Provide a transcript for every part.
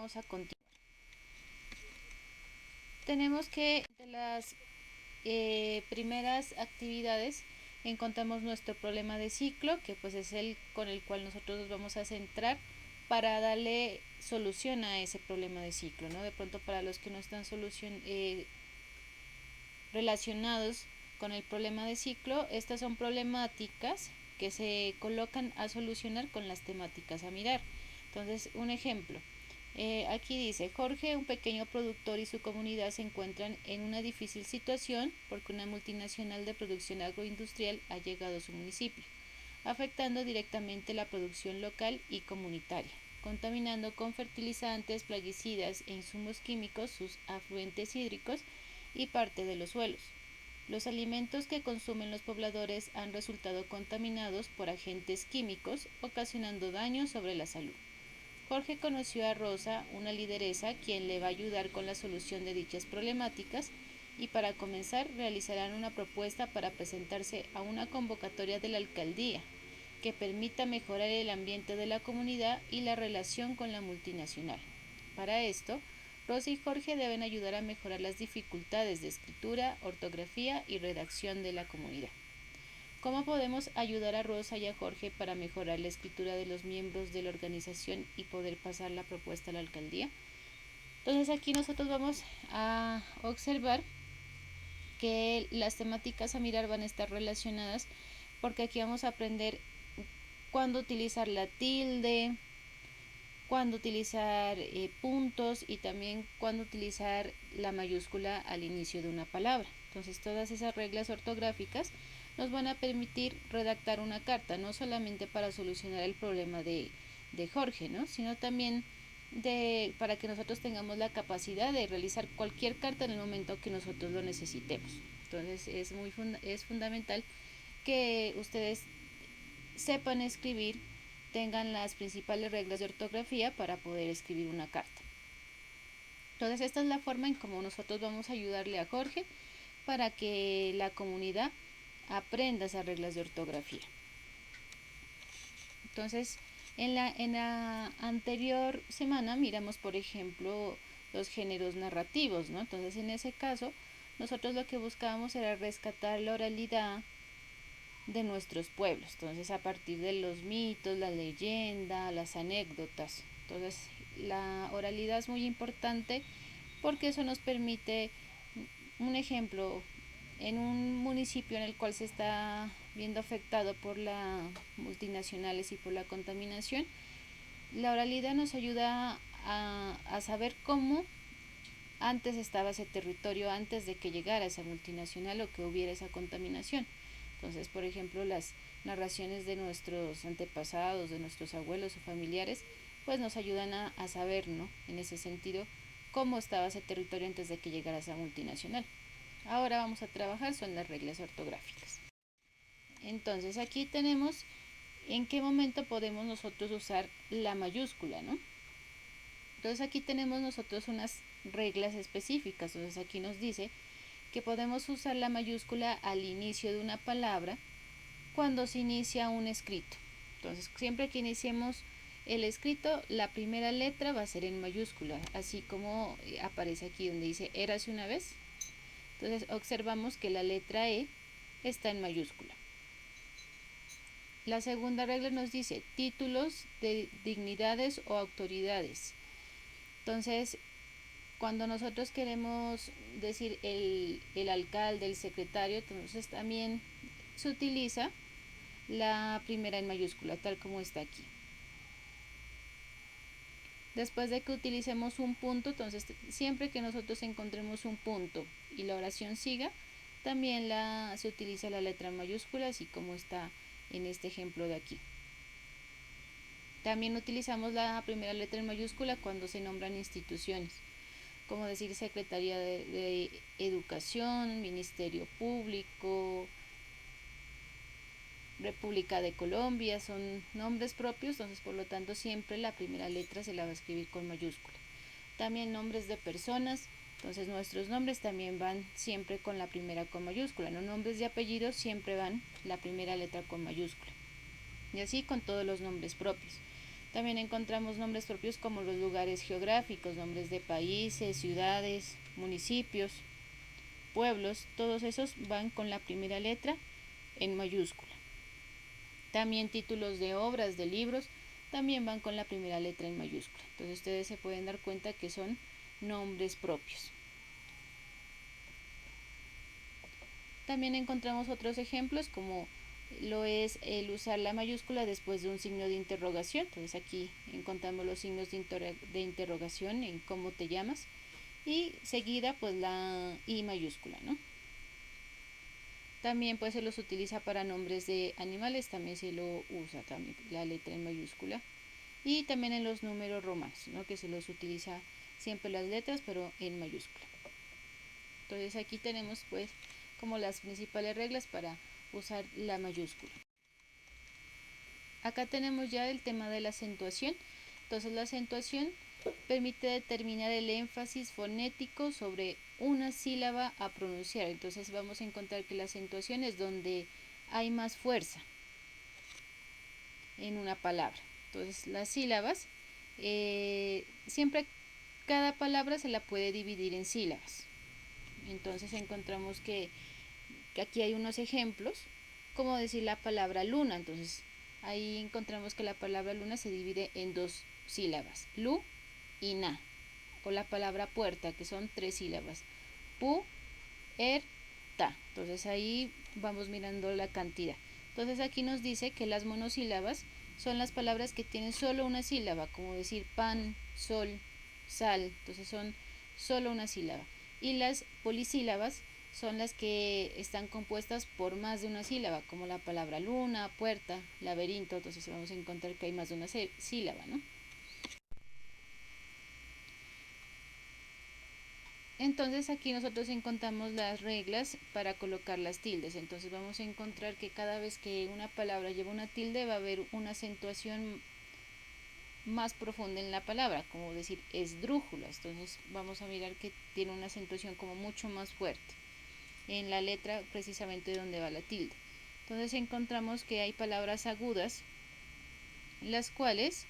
vamos a continuar. Tenemos que de las primeras actividades encontramos nuestro problema de ciclo, que pues es el con el cual nosotros nos vamos a centrar para darle solución a ese problema de ciclo, ¿no? De pronto para los que no están relacionados con el problema de ciclo, estas son problemáticas que se colocan a solucionar con las temáticas a mirar. Entonces, un ejemplo. Aquí dice, Jorge, un pequeño productor y su comunidad se encuentran en una difícil situación porque una multinacional de producción agroindustrial ha llegado a su municipio, afectando directamente la producción local y comunitaria, contaminando con fertilizantes, plaguicidas e insumos químicos sus afluentes hídricos y parte de los suelos. Los alimentos que consumen los pobladores han resultado contaminados por agentes químicos, ocasionando daños sobre la salud. Jorge conoció a Rosa, una lideresa, quien le va a ayudar con la solución de dichas problemáticas y para comenzar realizarán una propuesta para presentarse a una convocatoria de la alcaldía que permita mejorar el ambiente de la comunidad y la relación con la multinacional. Para esto, Rosa y Jorge deben ayudar a mejorar las dificultades de escritura, ortografía y redacción de la comunidad. ¿Cómo podemos ayudar a Rosa y a Jorge para mejorar la escritura de los miembros de la organización y poder pasar la propuesta a la alcaldía? Entonces aquí nosotros vamos a observar que las temáticas a mirar van a estar relacionadas porque aquí vamos a aprender cuándo utilizar la tilde, cuándo utilizar puntos y también cuándo utilizar la mayúscula al inicio de una palabra. Entonces todas esas reglas ortográficas nos van a permitir redactar una carta, no solamente para solucionar el problema de Jorge, ¿no? Sino también para que nosotros tengamos la capacidad de realizar cualquier carta en el momento que nosotros lo necesitemos. Entonces es fundamental que ustedes sepan escribir, tengan las principales reglas de ortografía para poder escribir una carta. Entonces esta es la forma en cómo nosotros vamos a ayudarle a Jorge para que la comunidad aprenda esas reglas de ortografía. Entonces, en la anterior semana miramos, por ejemplo, los géneros narrativos, ¿no? Entonces, en ese caso, nosotros lo que buscábamos era rescatar la oralidad de nuestros pueblos. Entonces, a partir de los mitos, la leyenda, las anécdotas. Entonces, la oralidad es muy importante porque eso nos permite, un ejemplo, en un municipio en el cual se está viendo afectado por las multinacionales y por la contaminación, la oralidad nos ayuda a saber cómo antes estaba ese territorio, antes de que llegara esa multinacional o que hubiera esa contaminación. Entonces, por ejemplo, las narraciones de nuestros antepasados, de nuestros abuelos o familiares, pues nos ayudan a saber, ¿no? En ese sentido, cómo estaba ese territorio antes de que llegara esa multinacional. Ahora vamos a trabajar son las reglas ortográficas. Entonces aquí tenemos en qué momento podemos nosotros usar la mayúscula, ¿no? Entonces aquí tenemos nosotros unas reglas específicas. Entonces aquí nos dice que podemos usar la mayúscula al inicio de una palabra cuando se inicia un escrito. Entonces siempre que iniciemos el escrito, la primera letra va a ser en mayúscula, así como aparece aquí donde dice érase una vez. Entonces observamos que la letra E está en mayúscula. La segunda regla nos dice títulos de dignidades o autoridades. Entonces, cuando nosotros queremos decir el alcalde, el secretario, entonces también se utiliza la primera en mayúscula, tal como está aquí. Después de que utilicemos un punto, entonces siempre que nosotros encontremos un punto y la oración siga, también se utiliza la letra mayúscula, así como está en este ejemplo de aquí. También utilizamos la primera letra en mayúscula cuando se nombran instituciones, como decir Secretaría de Educación, Ministerio Público, República de Colombia, son nombres propios, entonces por lo tanto siempre la primera letra se la va a escribir con mayúscula. También nombres de personas, entonces nuestros nombres también van siempre con la primera con mayúscula, los nombres de apellidos siempre van la primera letra con mayúscula. Y así con todos los nombres propios. También encontramos nombres propios como los lugares geográficos, nombres de países, ciudades, municipios, pueblos, todos esos van con la primera letra en mayúscula. También títulos de obras, de libros, también van con la primera letra en mayúscula. Entonces ustedes se pueden dar cuenta que son nombres propios. También encontramos otros ejemplos como lo es el usar la mayúscula después de un signo de interrogación. Entonces aquí encontramos los signos de interrogación en cómo te llamas y seguida pues la I mayúscula, ¿no? También pues se los utiliza para nombres de animales, también se lo usa también la letra en mayúscula. Y también en los números romanos, ¿no? Que se los utiliza siempre las letras pero en mayúscula. Entonces aquí tenemos pues como las principales reglas para usar la mayúscula. Acá tenemos ya el tema de la acentuación. Entonces la acentuación permite determinar el énfasis fonético sobre una sílaba a pronunciar. Entonces vamos a encontrar que la acentuación es donde hay más fuerza en una palabra. Entonces las sílabas, siempre cada palabra se la puede dividir en sílabas. Entonces encontramos que aquí hay unos ejemplos, como decir la palabra luna. Entonces ahí encontramos que la palabra luna se divide en dos sílabas, lu y na. O la palabra puerta, que son tres sílabas, pu, er, ta. Entonces ahí vamos mirando la cantidad. Entonces aquí nos dice que las monosílabas son las palabras que tienen solo una sílaba, como decir pan, sol, sal. Entonces son solo una sílaba. Y las polisílabas son las que están compuestas por más de una sílaba, como la palabra luna, puerta, laberinto. Entonces vamos a encontrar que hay más de una sílaba, ¿no? Entonces aquí nosotros encontramos las reglas para colocar las tildes. Entonces vamos a encontrar que cada vez que una palabra lleva una tilde va a haber una acentuación más profunda en la palabra, como decir esdrújulas. Entonces vamos a mirar que tiene una acentuación como mucho más fuerte en la letra precisamente donde va la tilde. Entonces encontramos que hay palabras agudas, las cuales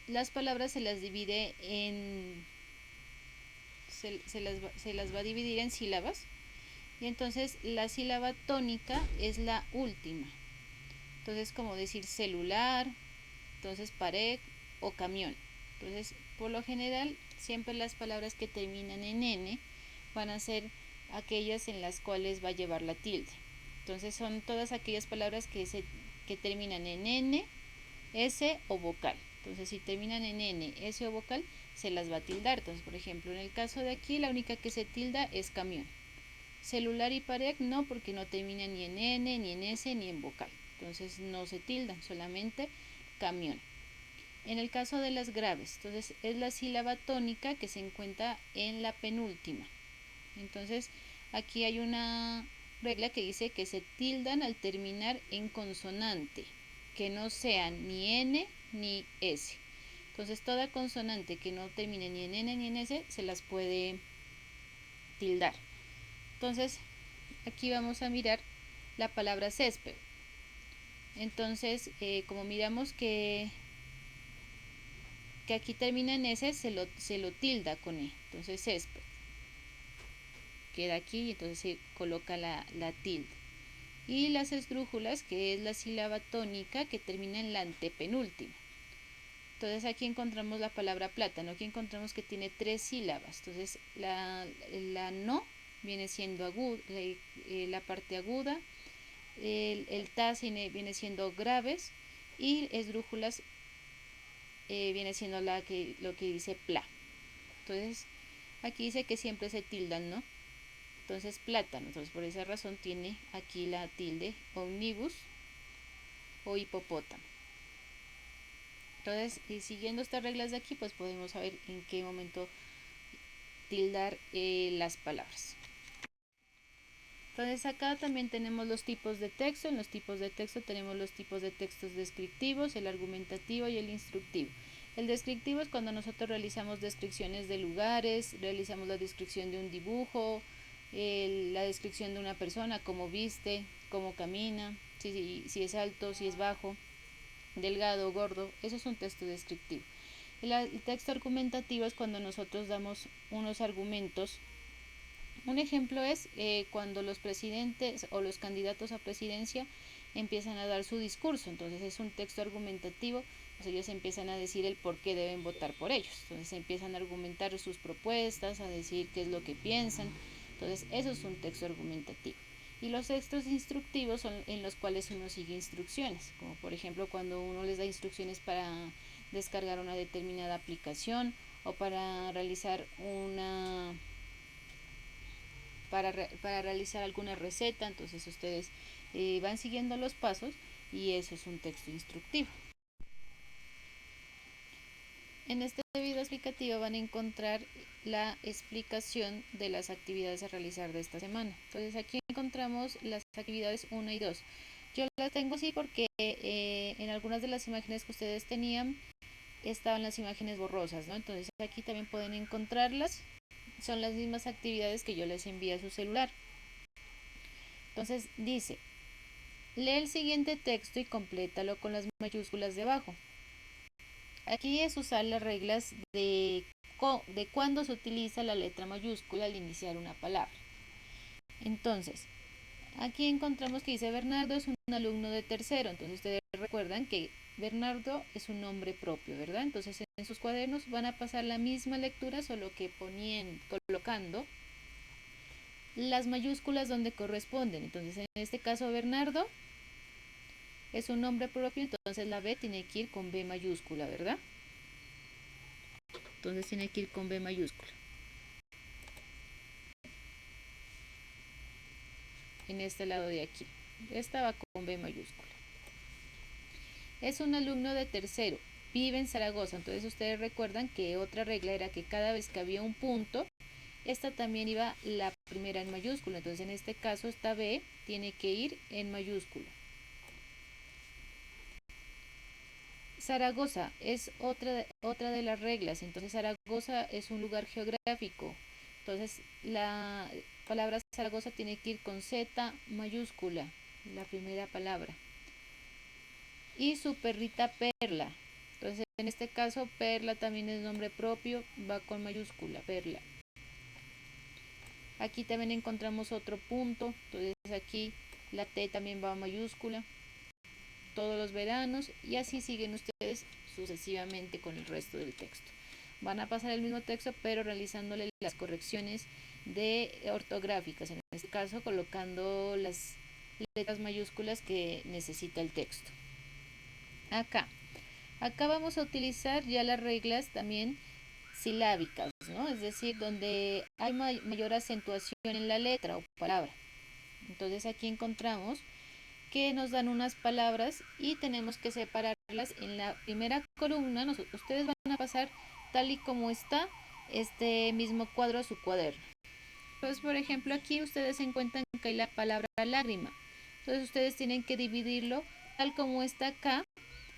las palabras se las divide en se las va a dividir en sílabas, y entonces la sílaba tónica es la última. Entonces como decir celular, entonces pared o camión. Entonces por lo general siempre las palabras que terminan en n van a ser aquellas en las cuales va a llevar la tilde. Entonces son todas aquellas palabras que terminan en n, s o vocal. Entonces si terminan en n, s o vocal, se las va a tildar. Entonces por ejemplo en el caso de aquí la única que se tilda es camión. Celular y pared no, porque no termina ni en n, ni en s, ni en vocal. Entonces no se tildan, solamente camión. En el caso de las graves, entonces es la sílaba tónica que se encuentra en la penúltima. Entonces aquí hay una regla que dice que se tildan al terminar en consonante, que no sean ni n ni s. Entonces toda consonante que no termine ni en n ni en s se las puede tildar. Entonces aquí vamos a mirar la palabra césped. Entonces como miramos que aquí termina en S, se lo tilda con E. Entonces césped queda aquí y entonces se coloca la tilde. Y las esdrújulas, que es la sílaba tónica que termina en la antepenúltima. Entonces aquí encontramos la palabra plátano. Aquí encontramos que tiene tres sílabas. Entonces la no viene siendo aguda, la parte aguda. El ta viene siendo graves. Y esdrújulas viene siendo lo que dice pla. Entonces aquí dice que siempre se tildan, ¿no? Entonces plátano, entonces por esa razón tiene aquí la tilde omnibus o hipopótamo. Entonces siguiendo estas reglas de aquí pues podemos saber en qué momento tildar las palabras. Entonces acá también tenemos los tipos de texto. En los tipos de texto tenemos los tipos de textos descriptivos, el argumentativo y el instructivo. El descriptivo es cuando nosotros realizamos descripciones de lugares, realizamos la descripción de un dibujo, la descripción de una persona, cómo viste, cómo camina, si es alto, si es bajo. delgado, gordo, eso es un texto descriptivo. El texto argumentativo es cuando nosotros damos unos argumentos. Un ejemplo es cuando los presidentes o los candidatos a presidencia empiezan a dar su discurso, entonces es un texto argumentativo, pues ellos empiezan a decir el por qué deben votar por ellos, entonces empiezan a argumentar sus propuestas, a decir qué es lo que piensan, entonces eso es un texto argumentativo. Y los textos instructivos son en los cuales uno sigue instrucciones, como por ejemplo cuando uno les da instrucciones para descargar una determinada aplicación o para realizar para realizar alguna receta, entonces ustedes van siguiendo los pasos y eso es un texto instructivo. En este video explicativo van a encontrar la explicación de las actividades a realizar de esta semana. Entonces aquí encontramos las actividades 1 y 2. Yo las tengo así porque en algunas de las imágenes que ustedes tenían estaban las imágenes borrosas, ¿no? Entonces aquí también pueden encontrarlas. Son las mismas actividades que yo les envié a su celular. Entonces dice, lee el siguiente texto y complétalo con las mayúsculas de abajo. Aquí es usar las reglas de cuándo se utiliza la letra mayúscula al iniciar una palabra. Entonces, aquí encontramos que dice Bernardo es un alumno de tercero. Entonces ustedes recuerdan que Bernardo es un nombre propio, ¿verdad? Entonces en sus cuadernos van a pasar la misma lectura, solo que colocando las mayúsculas donde corresponden. Entonces en este caso Bernardo es un nombre propio, entonces la B tiene que ir con B mayúscula, ¿verdad? Entonces tiene que ir con B mayúscula. En este lado de aquí. Esta va con B mayúscula. Es un alumno de tercero. Vive en Zaragoza. Entonces ustedes recuerdan que otra regla era que cada vez que había un punto, esta también iba la primera en mayúscula. Entonces en este caso esta B tiene que ir en mayúscula. Zaragoza es otra de las reglas. Entonces Zaragoza es un lugar geográfico. Entonces la palabra Zaragoza tiene que ir con Z mayúscula, la primera palabra. Y su perrita Perla. Entonces en este caso Perla también es nombre propio, va con mayúscula, Perla. Aquí también encontramos otro punto. Entonces aquí la T también va a mayúscula. Todos los veranos y así siguen ustedes sucesivamente con el resto del texto. Van a pasar el mismo texto pero realizándole las correcciones ortográficas, en este caso colocando las letras mayúsculas que necesita el texto. Acá vamos a utilizar ya las reglas también silábicas, ¿no? Es decir, donde hay mayor acentuación en la letra o palabra. Entonces aquí encontramos que nos dan unas palabras y tenemos que separarlas en la primera columna. Ustedes van a pasar tal y como está este mismo cuadro a su cuaderno. Entonces, por ejemplo, aquí ustedes encuentran que hay la palabra lágrima. Entonces ustedes tienen que dividirlo tal como está acá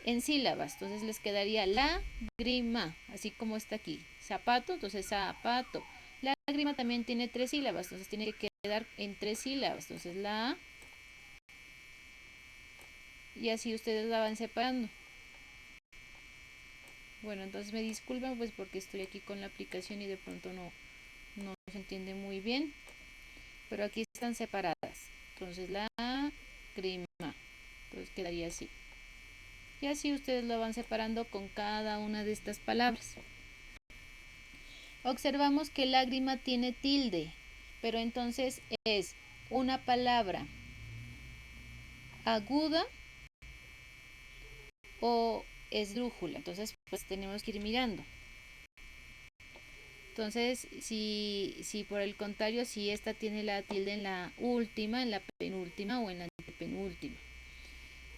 en sílabas. Entonces les quedaría lágrima, así como está aquí. Zapato, entonces zapato. Lágrima también tiene 3 sílabas, entonces tiene que quedar en 3 sílabas. Entonces la y así ustedes la van separando. Bueno, entonces me disculpan pues porque estoy aquí con la aplicación y de pronto no se entiende muy bien, pero aquí están separadas. Entonces la grima, entonces quedaría así. Y así ustedes lo van separando con cada una de estas palabras. Observamos que lágrima tiene tilde, pero entonces es una palabra aguda o esdrújula. Entonces pues tenemos que ir mirando. Entonces, si por el contrario, si esta tiene la tilde en la última, en la penúltima o en la antepenúltima.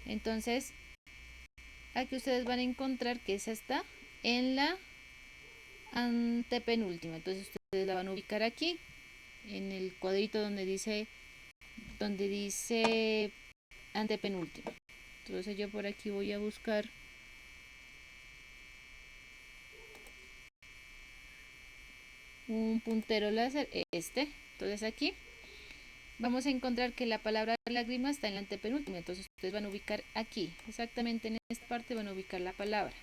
Entonces, aquí ustedes van a encontrar que esa está en la antepenúltima. Entonces, ustedes la van a ubicar aquí, en el cuadrito donde dice antepenúltima. Entonces, yo por aquí voy a buscar un puntero láser, entonces aquí vamos a encontrar que la palabra lágrima está en la antepenúltima, entonces ustedes van a ubicar aquí, exactamente en esta parte van a ubicar la palabra,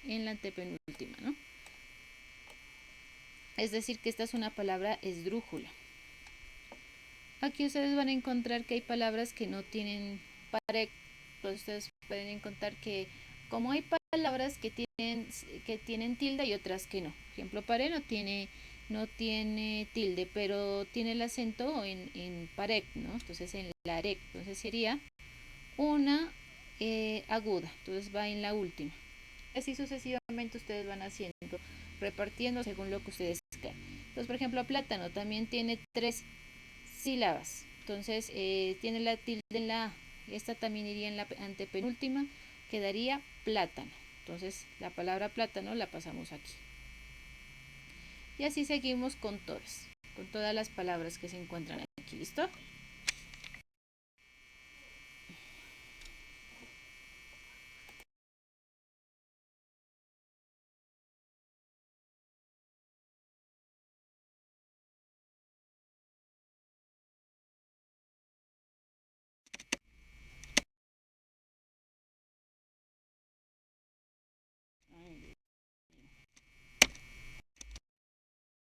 en la antepenúltima, ¿no? Es decir, que esta es una palabra esdrújula. Aquí ustedes van a encontrar que hay palabras que no tienen parec, entonces ustedes pueden encontrar que como hay palabras que tienen tilde y otras que no. Por ejemplo, pare no tiene tilde, pero tiene el acento en parec, ¿no? Entonces en la arec, entonces sería una aguda, entonces va en la última. Así sucesivamente ustedes van haciendo, repartiendo según lo que ustedes quieran. Entonces, por ejemplo, plátano también tiene 3 sílabas, entonces tiene la tilde en la A, esta también iría en la antepenúltima, quedaría plátano. Entonces la palabra plátano la pasamos aquí. Y así seguimos con todas las palabras que se encuentran aquí, ¿listo?